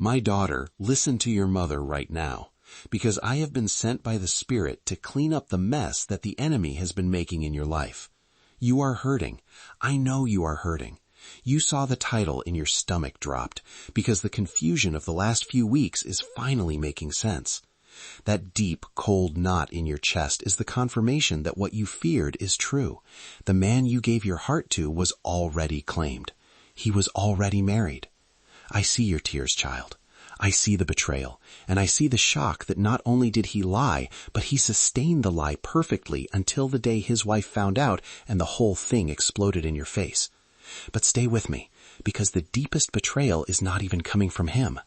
My daughter, listen to your mother right now, because I have been sent by the Spirit to clean up the mess that the enemy has been making in your life. You are hurting. I know you are hurting. You saw the title and your stomach dropped because the confusion of the last few weeks is finally making sense. That deep, cold knot in your chest is the confirmation that what you feared is true. The man you gave your heart to was already claimed. He was already married. I see your tears, child. I see the betrayal, and I see the shock that not only did he lie, but he sustained the lie perfectly until the day his wife found out and the whole thing exploded in your face. But stay with me, because the deepest betrayal is not even coming from him.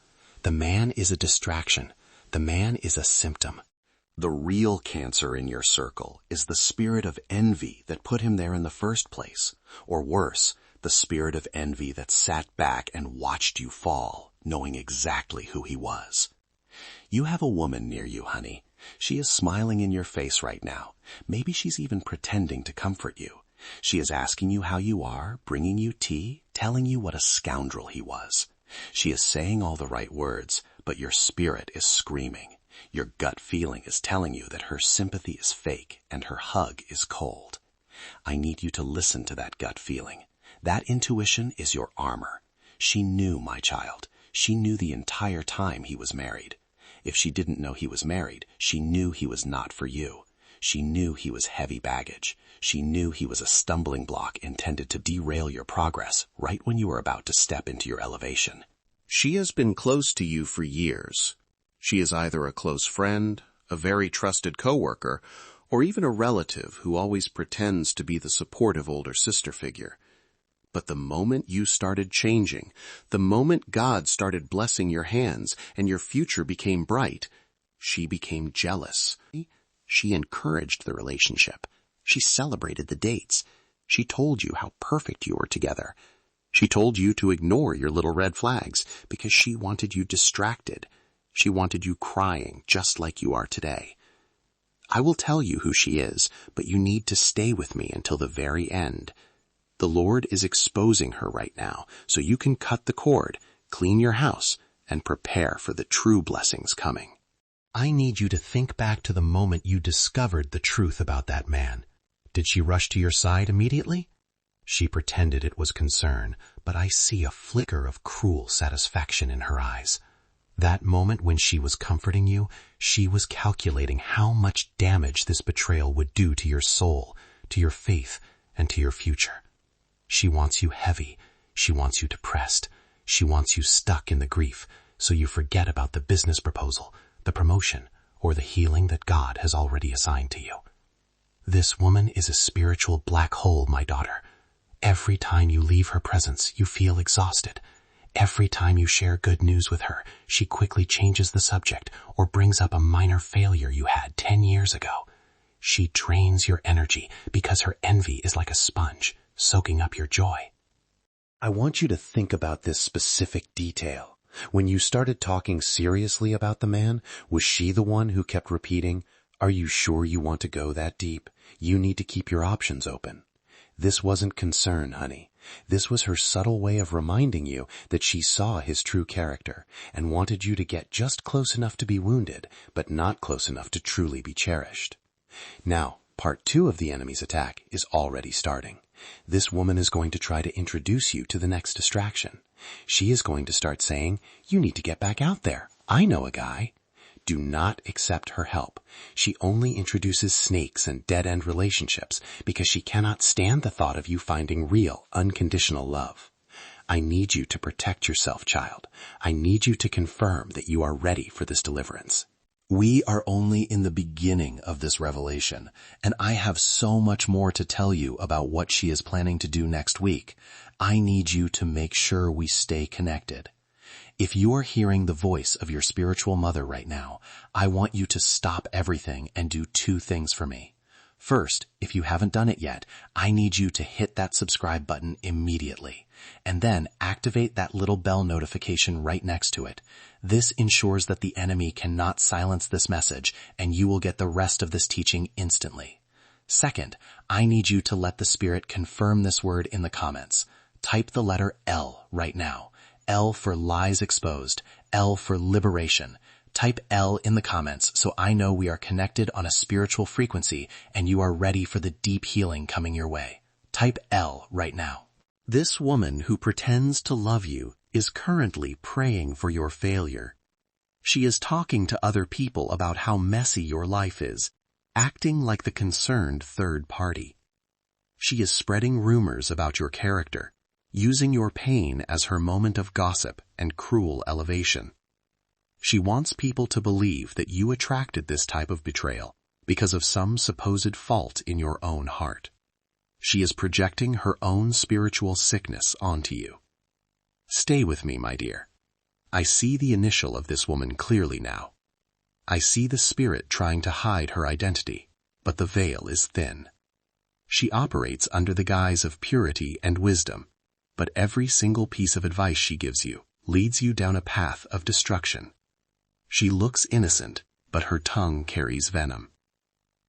The man is a distraction. The man is a symptom. The real cancer in your circle is the spirit of envy that put him there in the first place, or worse, the spirit of envy that sat back and watched you fall, knowing exactly who he was. You have a woman near you, honey. She is smiling in your face right now. Maybe she's even pretending to comfort you. She is asking you how you are, bringing you tea, telling you what a scoundrel he was. She is saying all the right words, but your spirit is screaming. Your gut feeling is telling you that her sympathy is fake and her hug is cold. I need you to listen to that gut feeling. That intuition is your armor. She knew, my child. She knew the entire time he was married. If she didn't know he was married, she knew he was not for you. She knew he was heavy baggage. She knew he was a stumbling block intended to derail your progress right when you were about to step into your elevation. She has been close to you for years. She is either a close friend, a very trusted coworker, or even a relative who always pretends to be the supportive older sister figure. But the moment you started changing, the moment God started blessing your hands and your future became bright, she became jealous. She encouraged the relationship. She celebrated the dates. She told you how perfect you were together. She told you to ignore your little red flags because she wanted you distracted. She wanted you crying just like you are today. I will tell you who she is, but you need to stay with me until the very end. The Lord is exposing her right now, so you can cut the cord, clean your house, and prepare for the true blessings coming. I need you to think back to the moment you discovered the truth about that man. Did she rush to your side immediately? She pretended it was concern, but I see a flicker of cruel satisfaction in her eyes. That moment when she was comforting you, she was calculating how much damage this betrayal would do to your soul, to your faith, and to your future. She wants you heavy. She wants you depressed. She wants you stuck in the grief, so you forget about the business proposal, the promotion, or the healing that God has already assigned to you. This woman is a spiritual black hole, my daughter. Every time you leave her presence, you feel exhausted. Every time you share good news with her, she quickly changes the subject or brings up a minor failure you had 10 years ago. She drains your energy because her envy is like a sponge, soaking up your joy. I want you to think about this specific detail. When you started talking seriously about the man, was she the one who kept repeating, "Are you sure you want to go that deep? You need to keep your options open." This wasn't concern, honey. This was her subtle way of reminding you that she saw his true character and wanted you to get just close enough to be wounded, but not close enough to truly be cherished. Now, part 2 of the enemy's attack is already starting. This woman is going to try to introduce you to the next distraction. She is going to start saying, "You need to get back out there. I know a guy." Do not accept her help. She only introduces snakes and dead-end relationships because she cannot stand the thought of you finding real, unconditional love. I need you to protect yourself, child. I need you to confirm that you are ready for this deliverance. We are only in the beginning of this revelation, and I have so much more to tell you about what she is planning to do next week. I need you to make sure we stay connected. If you are hearing the voice of your spiritual mother right now, I want you to stop everything and do 2 things for me. First, if you haven't done it yet, I need you to hit that subscribe button immediately, and then activate that little bell notification right next to it. This ensures that the enemy cannot silence this message, and you will get the rest of this teaching instantly. Second, I need you to let the Spirit confirm this word in the comments. Type the letter L right now. L for lies exposed, L for liberation. Type L in the comments so I know we are connected on a spiritual frequency and you are ready for the deep healing coming your way. Type L right now. This woman who pretends to love you is currently praying for your failure. She is talking to other people about how messy your life is, acting like the concerned third party. She is spreading rumors about your character, using your pain as her moment of gossip and cruel elevation. She wants people to believe that you attracted this type of betrayal because of some supposed fault in your own heart. She is projecting her own spiritual sickness onto you. Stay with me, my dear. I see the initial of this woman clearly now. I see the spirit trying to hide her identity, but the veil is thin. She operates under the guise of purity and wisdom, but every single piece of advice she gives you leads you down a path of destruction. She looks innocent, but her tongue carries venom.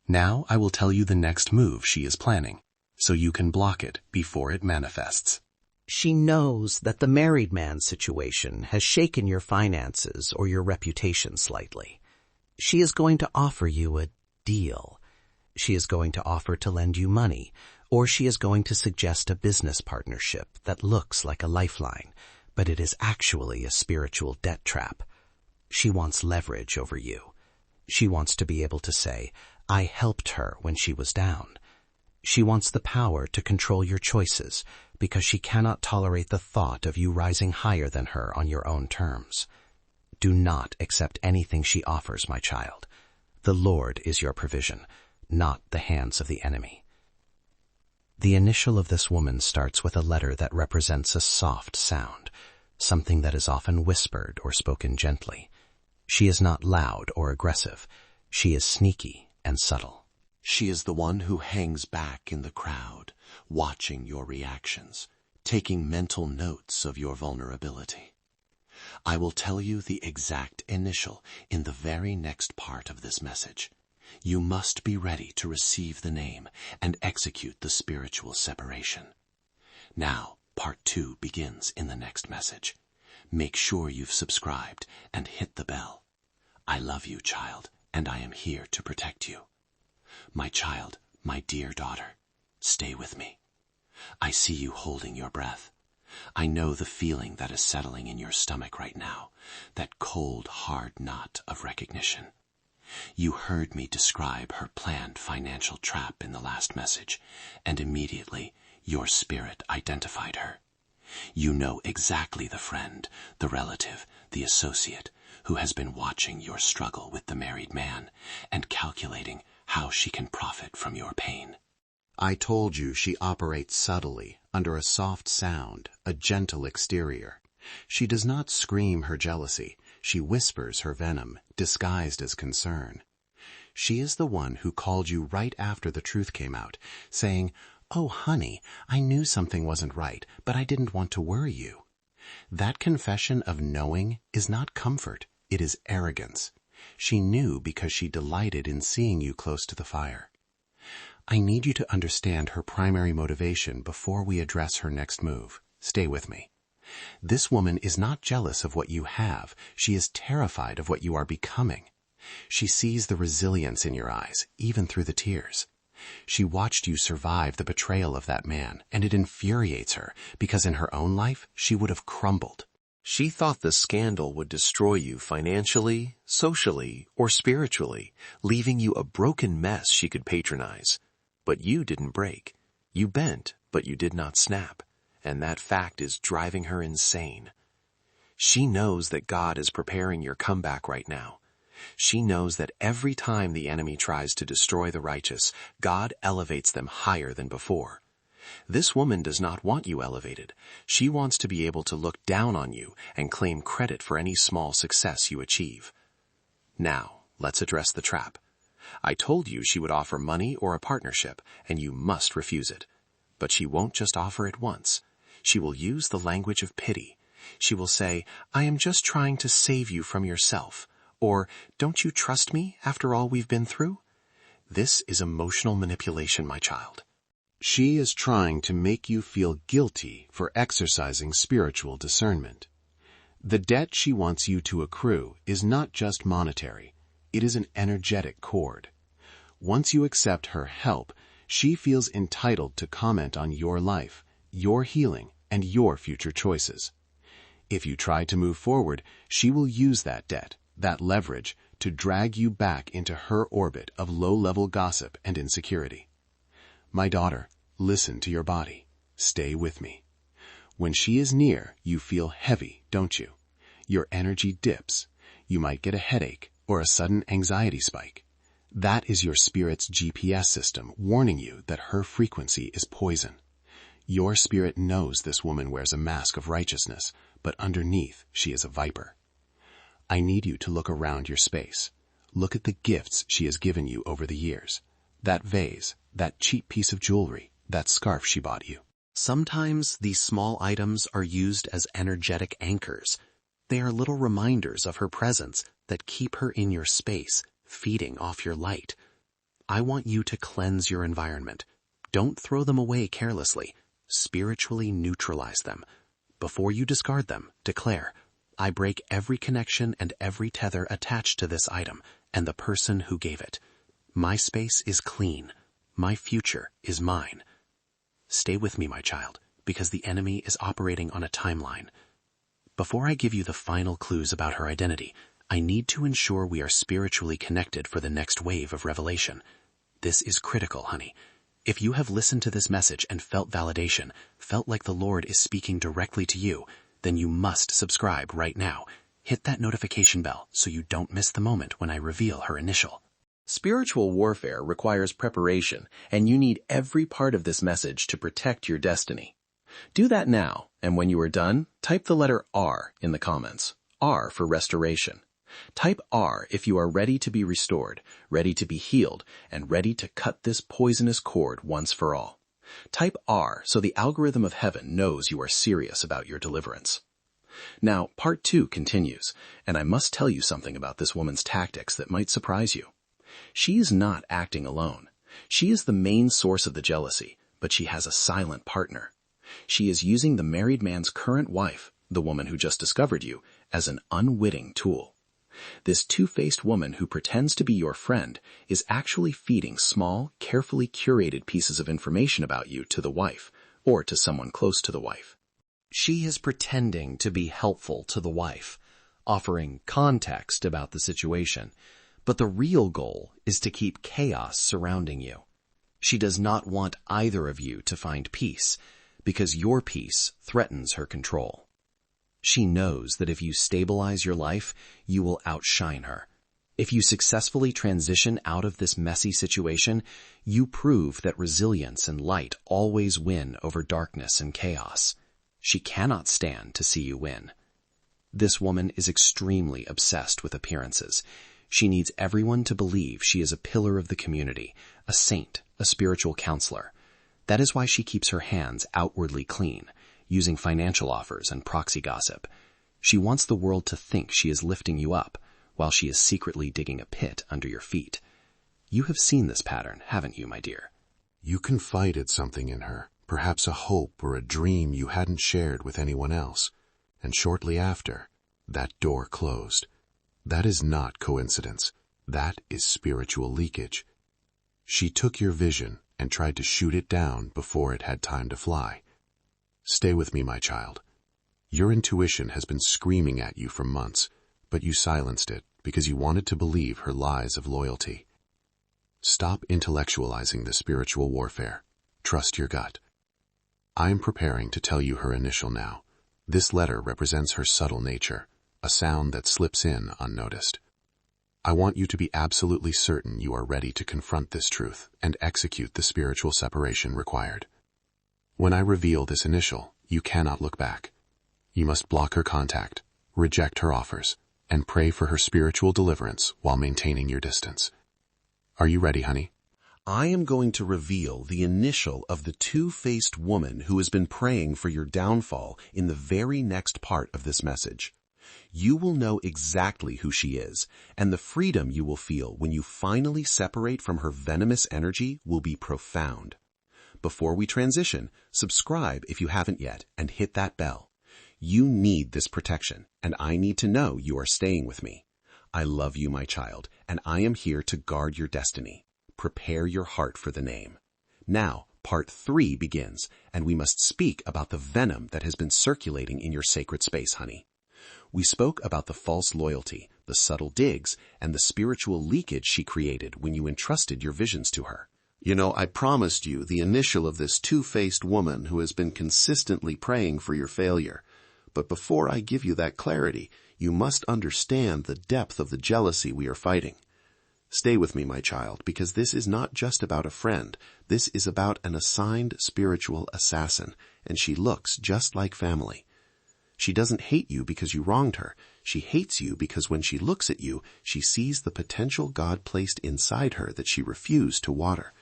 Now I will tell you the next move she is planning, so you can block it before it manifests. She knows that the married man situation has shaken your finances or your reputation slightly. She is going to offer you a deal. She is going to offer to lend you money, or she is going to suggest a business partnership that looks like a lifeline, but it is actually a spiritual debt trap. She wants leverage over you. She wants to be able to say, I helped her when she was down. She wants the power to control your choices because she cannot tolerate the thought of you rising higher than her on your own terms. Do not accept anything she offers, my child. The Lord is your provision, not the hands of the enemy. The initial of this woman starts with a letter that represents a soft sound, something that is often whispered or spoken gently. She is not loud or aggressive. She is sneaky and subtle. She is the one who hangs back in the crowd, watching your reactions, taking mental notes of your vulnerability. I will tell you the exact initial in the very next part of this message. You must be ready to receive the name and execute the spiritual separation. Now, part 2 begins in the next message. Make sure you've subscribed and hit the bell. I love you, child, and I am here to protect you. My child, my dear daughter, stay with me. I see you holding your breath. I know the feeling that is settling in your stomach right now, that cold, hard knot of recognition. You heard me describe her planned financial trap in the last message, and immediately your spirit identified her. You know exactly the friend, the relative, the associate who has been watching your struggle with the married man and calculating how she can profit from your pain. I told you she operates subtly, under a soft sound, a gentle exterior. She does not scream her jealousy. She whispers her venom, disguised as concern. She is the one who called you right after the truth came out, saying, "Oh, honey, I knew something wasn't right, but I didn't want to worry you." That confession of knowing is not comfort, it is arrogance. She knew because she delighted in seeing you close to the fire. I need you to understand her primary motivation before we address her next move. Stay with me. This woman is not jealous of what you have. She is terrified of what you are becoming. She sees the resilience in your eyes, even through the tears. She watched you survive the betrayal of that man, and it infuriates her because in her own life, she would have crumbled. She thought the scandal would destroy you financially, socially, or spiritually, leaving you a broken mess she could patronize. But you didn't break. You bent, but you did not snap, and that fact is driving her insane. She knows that God is preparing your comeback right now. She knows that every time the enemy tries to destroy the righteous, God elevates them higher than before. This woman does not want you elevated. She wants to be able to look down on you and claim credit for any small success you achieve. Now, let's address the trap. I told you she would offer money or a partnership, and you must refuse it. But she won't just offer it once. She will use the language of pity. She will say, "I am just trying to save you from yourself," or "Don't you trust me after all we've been through?" This is emotional manipulation, my child. She is trying to make you feel guilty for exercising spiritual discernment. The debt she wants you to accrue is not just monetary. It is an energetic cord. Once you accept her help, she feels entitled to comment on your life, your healing, and your future choices. If you try to move forward, she will use that debt, that leverage, to drag you back into her orbit of low-level gossip and insecurity. My daughter, listen to your body. Stay with me. When she is near, you feel heavy, don't you? Your energy dips. You might get a headache or a sudden anxiety spike. That is your spirit's GPS system warning you that her frequency is poison. Your spirit knows this woman wears a mask of righteousness, but underneath she is a viper. I need you to look around your space. Look at the gifts she has given you over the years. That vase, that cheap piece of jewelry, that scarf she bought you. Sometimes these small items are used as energetic anchors. They are little reminders of her presence that keep her in your space, feeding off your light. I want you to cleanse your environment. Don't throw them away carelessly. Spiritually neutralize them. Before you discard them, declare, I break every connection and every tether attached to this item and the person who gave it. My space is clean. My future is mine. Stay with me, my child, because the enemy is operating on a timeline. Before I give you the final clues about her identity, I need to ensure we are spiritually connected for the next wave of revelation. This is critical, honey. If you have listened to this message and felt validation, felt like the Lord is speaking directly to you, then you must subscribe right now. Hit that notification bell so you don't miss the moment when I reveal her initial. Spiritual warfare requires preparation, and you need every part of this message to protect your destiny. Do that now, and when you are done, type the letter R in the comments. R for restoration. Type R if you are ready to be restored, ready to be healed, and ready to cut this poisonous cord once for all. Type R so the algorithm of heaven knows you are serious about your deliverance. Now, part 2 continues, and I must tell you something about this woman's tactics that might surprise you. She is not acting alone. She is the main source of the jealousy, but she has a silent partner. She is using the married man's current wife, the woman who just discovered you, as an unwitting tool. This two-faced woman who pretends to be your friend is actually feeding small, carefully curated pieces of information about you to the wife, or to someone close to the wife. She is pretending to be helpful to the wife, offering context about the situation, but the real goal is to keep chaos surrounding you. She does not want either of you to find peace, because your peace threatens her control. She knows that if you stabilize your life, you will outshine her. If you successfully transition out of this messy situation, you prove that resilience and light always win over darkness and chaos. She cannot stand to see you win. This woman is extremely obsessed with appearances. She needs everyone to believe she is a pillar of the community, a saint, a spiritual counselor. That is why she keeps her hands outwardly clean, using financial offers and proxy gossip. She wants the world to think she is lifting you up, while she is secretly digging a pit under your feet. You have seen this pattern, haven't you, my dear? You confided something in her, perhaps a hope or a dream you hadn't shared with anyone else, and shortly after, that door closed. That is not coincidence. That is spiritual leakage. She took your vision and tried to shoot it down before it had time to fly. Stay with me, my child. Your intuition has been screaming at you for months, but you silenced it because you wanted to believe her lies of loyalty. Stop intellectualizing the spiritual warfare. Trust your gut. I am preparing to tell you her initial now. This letter represents her subtle nature, a sound that slips in unnoticed. I want you to be absolutely certain you are ready to confront this truth and execute the spiritual separation required. When I reveal this initial, you cannot look back. You must block her contact, reject her offers, and pray for her spiritual deliverance while maintaining your distance. Are you ready, honey? I am going to reveal the initial of the two-faced woman who has been praying for your downfall in the very next part of this message. You will know exactly who she is, and the freedom you will feel when you finally separate from her venomous energy will be profound. Before we transition, subscribe if you haven't yet and hit that bell. You need this protection, and I need to know you are staying with me. I love you, my child, and I am here to guard your destiny. Prepare your heart for the name. Now, part 3 begins, and we must speak about the venom that has been circulating in your sacred space, honey. We spoke about the false loyalty, the subtle digs, and the spiritual leakage she created when you entrusted your visions to her. You know, I promised you the initial of this two-faced woman who has been consistently praying for your failure. But before I give you that clarity, you must understand the depth of the jealousy we are fighting. Stay with me, my child, because this is not just about a friend. This is about an assigned spiritual assassin, and she looks just like family. She doesn't hate you because you wronged her. She hates you because when she looks at you, she sees the potential God placed inside her that she refused to water.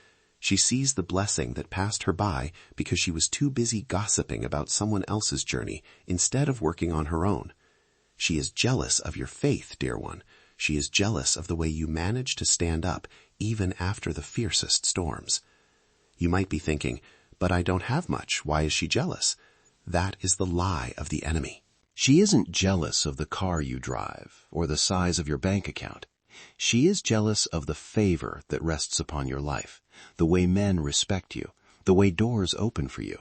She sees the blessing that passed her by because she was too busy gossiping about someone else's journey instead of working on her own. She is jealous of your faith, dear one. She is jealous of the way you manage to stand up even after the fiercest storms. You might be thinking, but I don't have much. Why is she jealous? That is the lie of the enemy. She isn't jealous of the car you drive or the size of your bank account. She is jealous of the favor that rests upon your life, the way men respect you, the way doors open for you,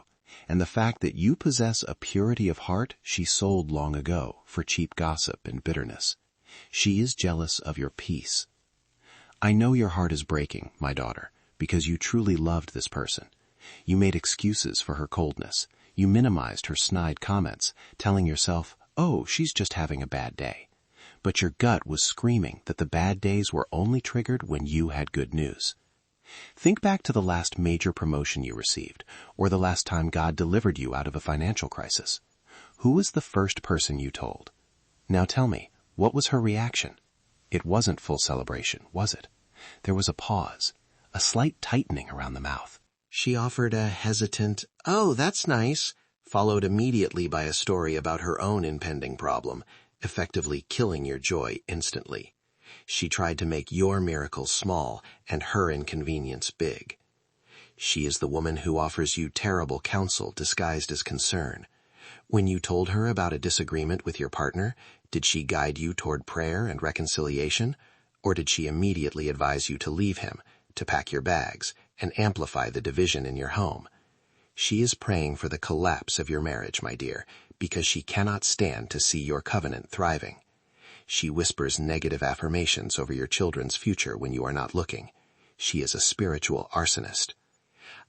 and the fact that you possess a purity of heart she sold long ago for cheap gossip and bitterness. She is jealous of your peace. I know your heart is breaking, my daughter, because you truly loved this person. You made excuses for her coldness. You minimized her snide comments, telling yourself, oh, she's just having a bad day. But your gut was screaming that the bad days were only triggered when you had good news. Think back to the last major promotion you received, or the last time God delivered you out of a financial crisis. Who was the first person you told? Now tell me, what was her reaction? It wasn't full celebration, was it? There was a pause, a slight tightening around the mouth. She offered a hesitant, "Oh, that's nice," followed immediately by a story about her own impending problem, effectively killing your joy instantly. She tried to make your miracle small and her inconvenience big. She is the woman who offers you terrible counsel disguised as concern. When you told her about a disagreement with your partner, did she guide you toward prayer and reconciliation, or did she immediately advise you to leave him, to pack your bags, and amplify the division in your home? She is praying for the collapse of your marriage, my dear, because she cannot stand to see your covenant thriving. She whispers negative affirmations over your children's future when you are not looking. She is a spiritual arsonist.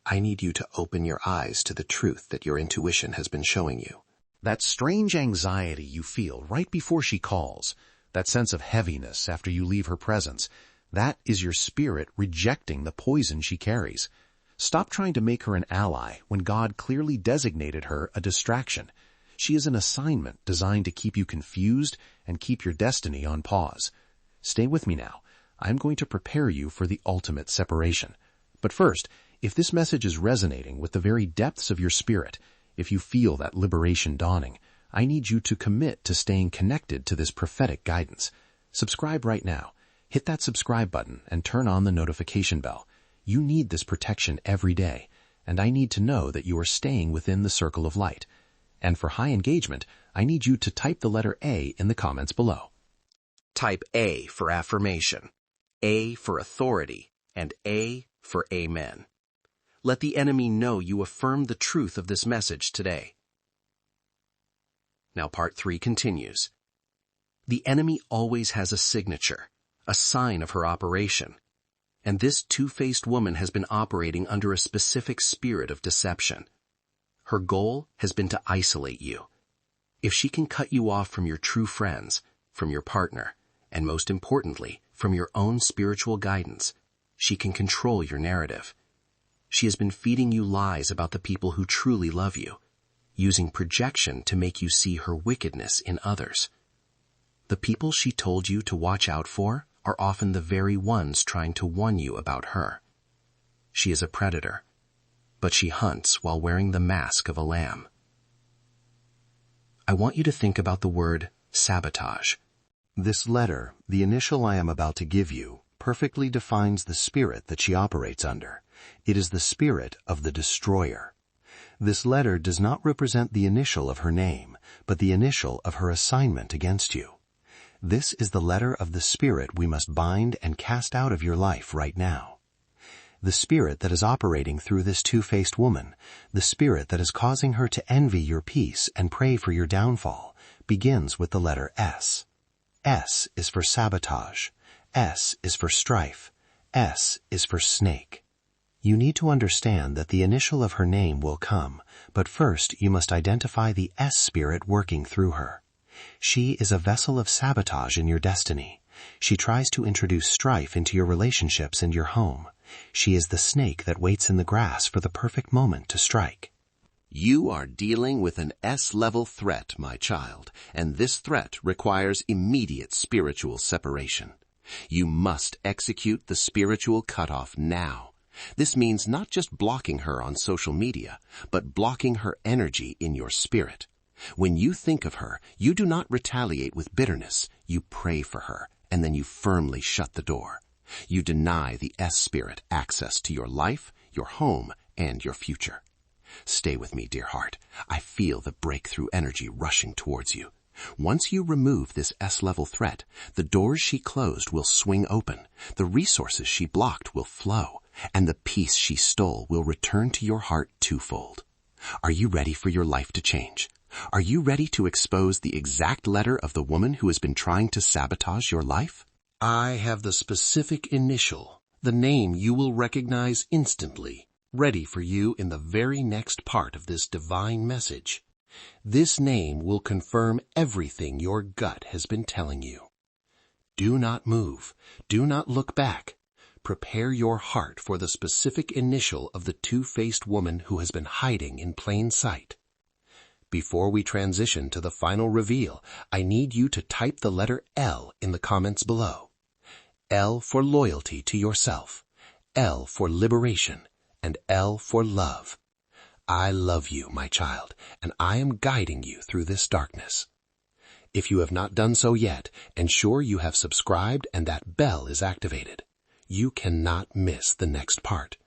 I need you to open your eyes to the truth that your intuition has been showing you. That strange anxiety you feel right before she calls, that sense of heaviness after you leave her presence, that is your spirit rejecting the poison she carries. Stop trying to make her an ally when God clearly designated her a distraction. She is an assignment designed to keep you confused and keep your destiny on pause. Stay with me now. I'm going to prepare you for the ultimate separation. But first, if this message is resonating with the very depths of your spirit, if you feel that liberation dawning, I need you to commit to staying connected to this prophetic guidance. Subscribe right now. Hit that subscribe button and turn on the notification bell. You need this protection every day, and I need to know that you are staying within the circle of light. And for high engagement, I need you to type the letter A in the comments below. Type A for affirmation, A for authority, and A for amen. Let the enemy know you affirm the truth of this message today. Now part 3 continues. The enemy always has a signature, a sign of her operation. And this two-faced woman has been operating under a specific spirit of deception. Her goal has been to isolate you. If she can cut you off from your true friends, from your partner, and most importantly, from your own spiritual guidance, she can control your narrative. She has been feeding you lies about the people who truly love you, using projection to make you see her wickedness in others. The people she told you to watch out for are often the very ones trying to warn you about her. She is a predator, but she hunts while wearing the mask of a lamb. I want you to think about the word sabotage. This letter, the initial I am about to give you, perfectly defines the spirit that she operates under. It is the spirit of the destroyer. This letter does not represent the initial of her name, but the initial of her assignment against you. This is the letter of the spirit we must bind and cast out of your life right now. The spirit that is operating through this two-faced woman, the spirit that is causing her to envy your peace and pray for your downfall, begins with the letter S. S is for sabotage. S is for strife. S is for snake. You need to understand that the initial of her name will come, but first you must identify the S spirit working through her. She is a vessel of sabotage in your destiny. She tries to introduce strife into your relationships and your home. She is the snake that waits in the grass for the perfect moment to strike. You are dealing with an S-level threat, my child, and this threat requires immediate spiritual separation. You must execute the spiritual cutoff now. This means not just blocking her on social media, but blocking her energy in your spirit. When you think of her, you do not retaliate with bitterness. You pray for her, and then you firmly shut the door. You deny the S-spirit access to your life, your home, and your future. Stay with me, dear heart. I feel the breakthrough energy rushing towards you. Once you remove this S-level threat, the doors she closed will swing open, the resources she blocked will flow, and the peace she stole will return to your heart twofold. Are you ready for your life to change? Are you ready to expose the exact letter of the woman who has been trying to sabotage your life? I have the specific initial, the name you will recognize instantly, ready for you in the very next part of this divine message. This name will confirm everything your gut has been telling you. Do not move. Do not look back. Prepare your heart for the specific initial of the two-faced woman who has been hiding in plain sight. Before we transition to the final reveal, I need you to type the letter L in the comments below. L for loyalty to yourself, L for liberation, and L for love. I love you, my child, and I am guiding you through this darkness. If you have not done so yet, ensure you have subscribed and that bell is activated. You cannot miss the next part.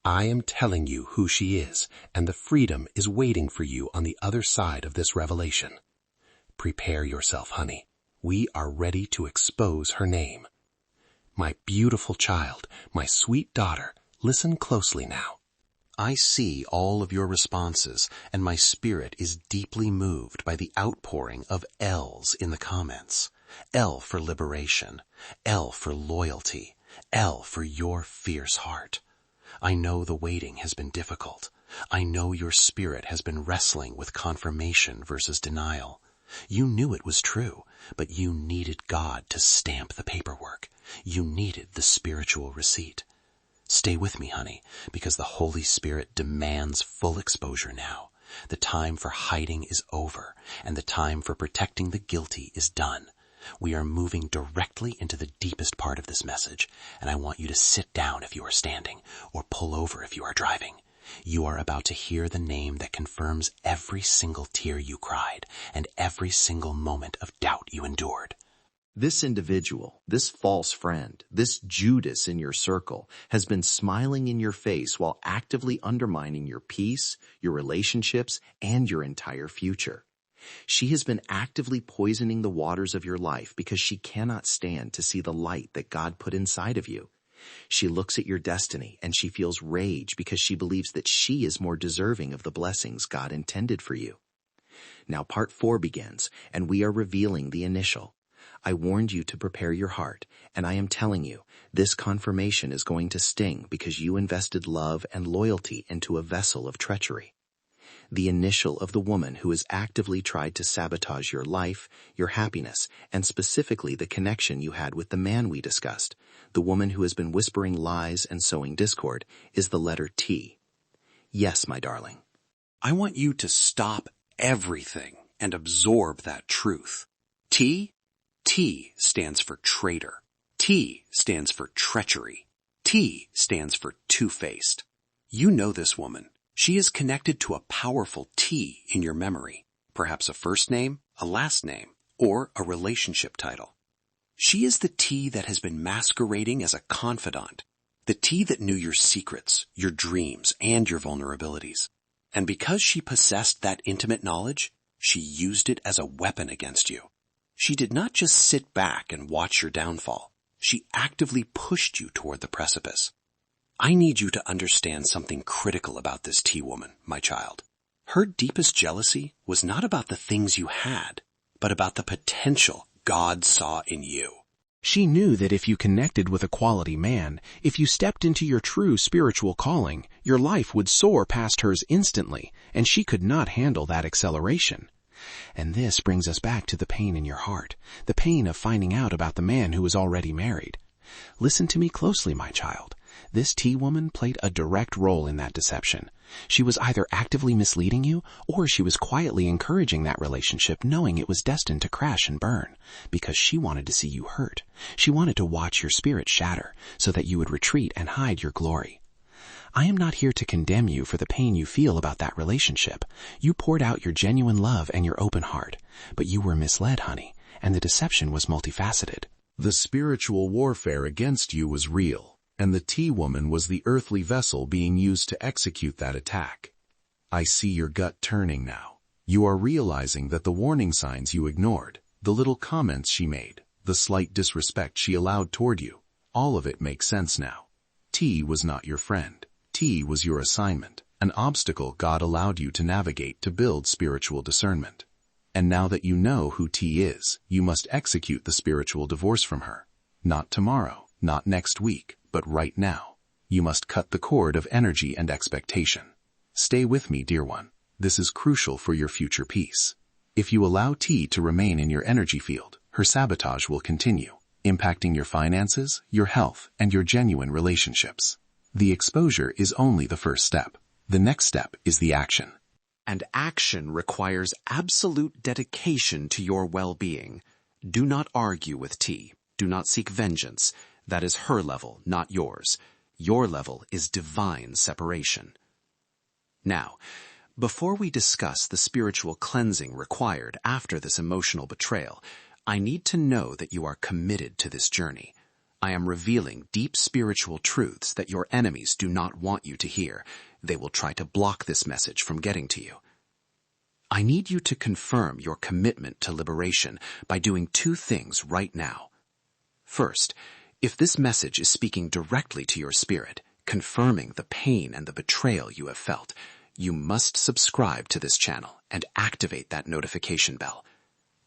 I am telling you who she is, and the freedom is waiting for you on the other side of this revelation. Prepare yourself, honey. We are ready to expose her name. My beautiful child, my sweet daughter, listen closely now. I see all of your responses, and my spirit is deeply moved by the outpouring of L's in the comments. L for liberation, L for loyalty, L for your fierce heart. I know the waiting has been difficult. I know your spirit has been wrestling with confirmation versus denial. You knew it was true, but you needed God to stamp the paperwork. You needed the spiritual receipt. Stay with me, honey, because the Holy Spirit demands full exposure now. The time for hiding is over, and the time for protecting the guilty is done. We are moving directly into the deepest part of this message, and I want you to sit down if you are standing, or pull over if you are driving. You are about to hear the name that confirms every single tear you cried, and every single moment of doubt you endured. This individual, this false friend, this Judas in your circle has been smiling in your face while actively undermining your peace, your relationships, and your entire future. She has been actively poisoning the waters of your life because she cannot stand to see the light that God put inside of you. She looks at your destiny and she feels rage because she believes that she is more deserving of the blessings God intended for you. Now part 4 begins, and we are revealing the initial. I warned you to prepare your heart, and I am telling you, this confirmation is going to sting because you invested love and loyalty into a vessel of treachery. The initial of the woman who has actively tried to sabotage your life, your happiness, and specifically the connection you had with the man we discussed, the woman who has been whispering lies and sowing discord, is the letter T. Yes, my darling. I want you to stop everything and absorb that truth. T stands for traitor. T stands for treachery. T stands for two-faced. You know this woman. She is connected to a powerful T in your memory, perhaps a first name, a last name, or a relationship title. She is the T that has been masquerading as a confidant, the T that knew your secrets, your dreams, and your vulnerabilities. And because she possessed that intimate knowledge, She used it as a weapon against you. She did not just sit back and watch your downfall. She actively pushed you toward the precipice. I need you to understand something critical about this T-woman, my child. Her deepest jealousy was not about the things you had, but about the potential God saw in you. She knew that if you connected with a quality man, if you stepped into your true spiritual calling, your life would soar past hers instantly, and she could not handle that acceleration. And this brings us back to the pain in your heart, the pain of finding out about the man who is already married. Listen to me closely, my child. This T-woman played a direct role in that deception. She was either actively misleading you, or she was quietly encouraging that relationship, knowing it was destined to crash and burn, because she wanted to see you hurt. She wanted to watch your spirit shatter, so that you would retreat and hide your glory. I am not here to condemn you for the pain you feel about that relationship. You poured out your genuine love and your open heart, but you were misled, honey, and the deception was multifaceted. The spiritual warfare against you was real, and the T-woman was the earthly vessel being used to execute that attack. I see your gut turning now. You are realizing that the warning signs you ignored, the little comments she made, the slight disrespect she allowed toward you, all of it makes sense now. T was not your friend. T was your assignment, an obstacle God allowed you to navigate to build spiritual discernment. And now that you know who T is, you must execute the spiritual divorce from her. Not tomorrow, not next week, but right now. You must cut the cord of energy and expectation. Stay with me, dear one. This is crucial for your future peace. If you allow T to remain in your energy field, her sabotage will continue, impacting your finances, your health, and your genuine relationships. The exposure is only the first step. The next step is the action. And action requires absolute dedication to your well-being. Do not argue with T. Do not seek vengeance. That is her level, not yours. Your level is divine separation. Now, before we discuss the spiritual cleansing required after this emotional betrayal, I need to know that you are committed to this journey. I am revealing deep spiritual truths that your enemies do not want you to hear. They will try to block this message from getting to you. I need you to confirm your commitment to liberation by doing two things right now. First, if this message is speaking directly to your spirit, confirming the pain and the betrayal you have felt, you must subscribe to this channel and activate that notification bell.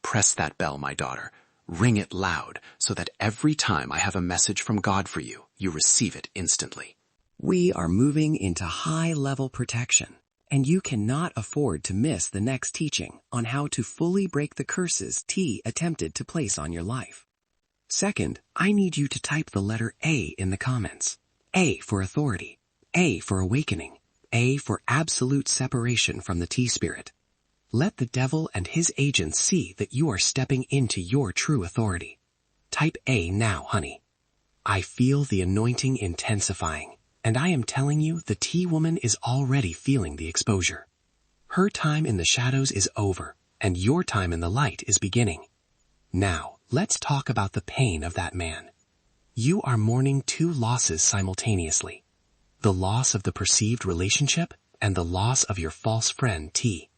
Press that bell, my daughter. Ring it loud so that every time I have a message from God for you, you receive it instantly. We are moving into high-level protection, and you cannot afford to miss the next teaching on how to fully break the curses T attempted to place on your life. Second, I need you to type the letter A in the comments. A for authority, A for awakening, A for absolute separation from the T-spirit. Let the devil and his agents see that you are stepping into your true authority. Type A now, honey. I feel the anointing intensifying, and I am telling you the T-woman is already feeling the exposure. Her time in the shadows is over, and your time in the light is beginning. Now, let's talk about the pain of that man. You are mourning two losses simultaneously. The loss of the perceived relationship and the loss of your false friend T.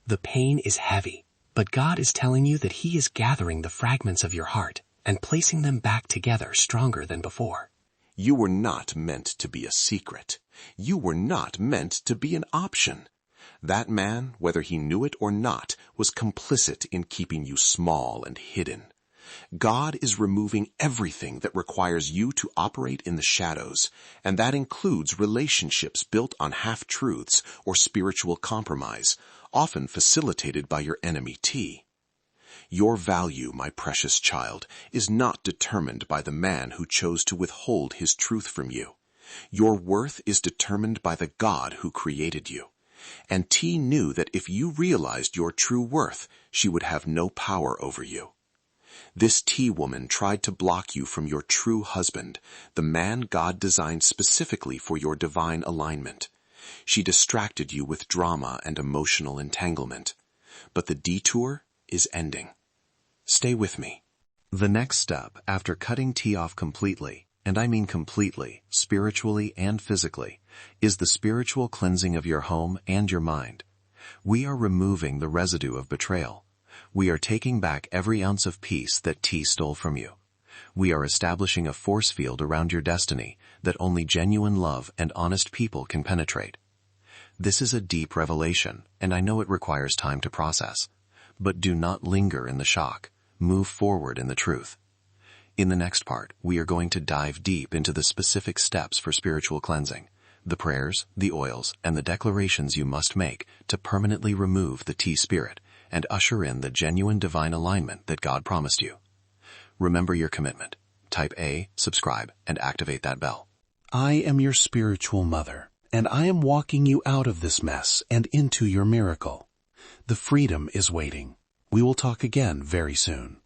The pain is heavy, but God is telling you that He is gathering the fragments of your heart and placing them back together stronger than before. You were not meant to be a secret. You were not meant to be an option. That man, whether he knew it or not, was complicit in keeping you small and hidden. God is removing everything that requires you to operate in the shadows, and that includes relationships built on half-truths or spiritual compromise, often facilitated by your enemy T. Your value, my precious child, is not determined by the man who chose to withhold his truth from you. Your worth is determined by the God who created you. And T knew that if you realized your true worth, she would have no power over you. This T-woman tried to block you from your true husband, the man God designed specifically for your divine alignment. She distracted you with drama and emotional entanglement. But the detour is ending. Stay with me. The next step, after cutting T off completely, and I mean completely, spiritually and physically, is the spiritual cleansing of your home and your mind. We are removing the residue of betrayal. We are taking back every ounce of peace that T stole from you. We are establishing a force field around your destiny that only genuine love and honest people can penetrate. This is a deep revelation, and I know it requires time to process. But do not linger in the shock. Move forward in the truth. In the next part, we are going to dive deep into the specific steps for spiritual cleansing, the prayers, the oils, and the declarations you must make to permanently remove the T spirit and usher in the genuine divine alignment that God promised you. Remember your commitment. Type A, subscribe, and activate that bell. I am your spiritual mother, and I am walking you out of this mess and into your miracle. The freedom is waiting. We will talk again very soon.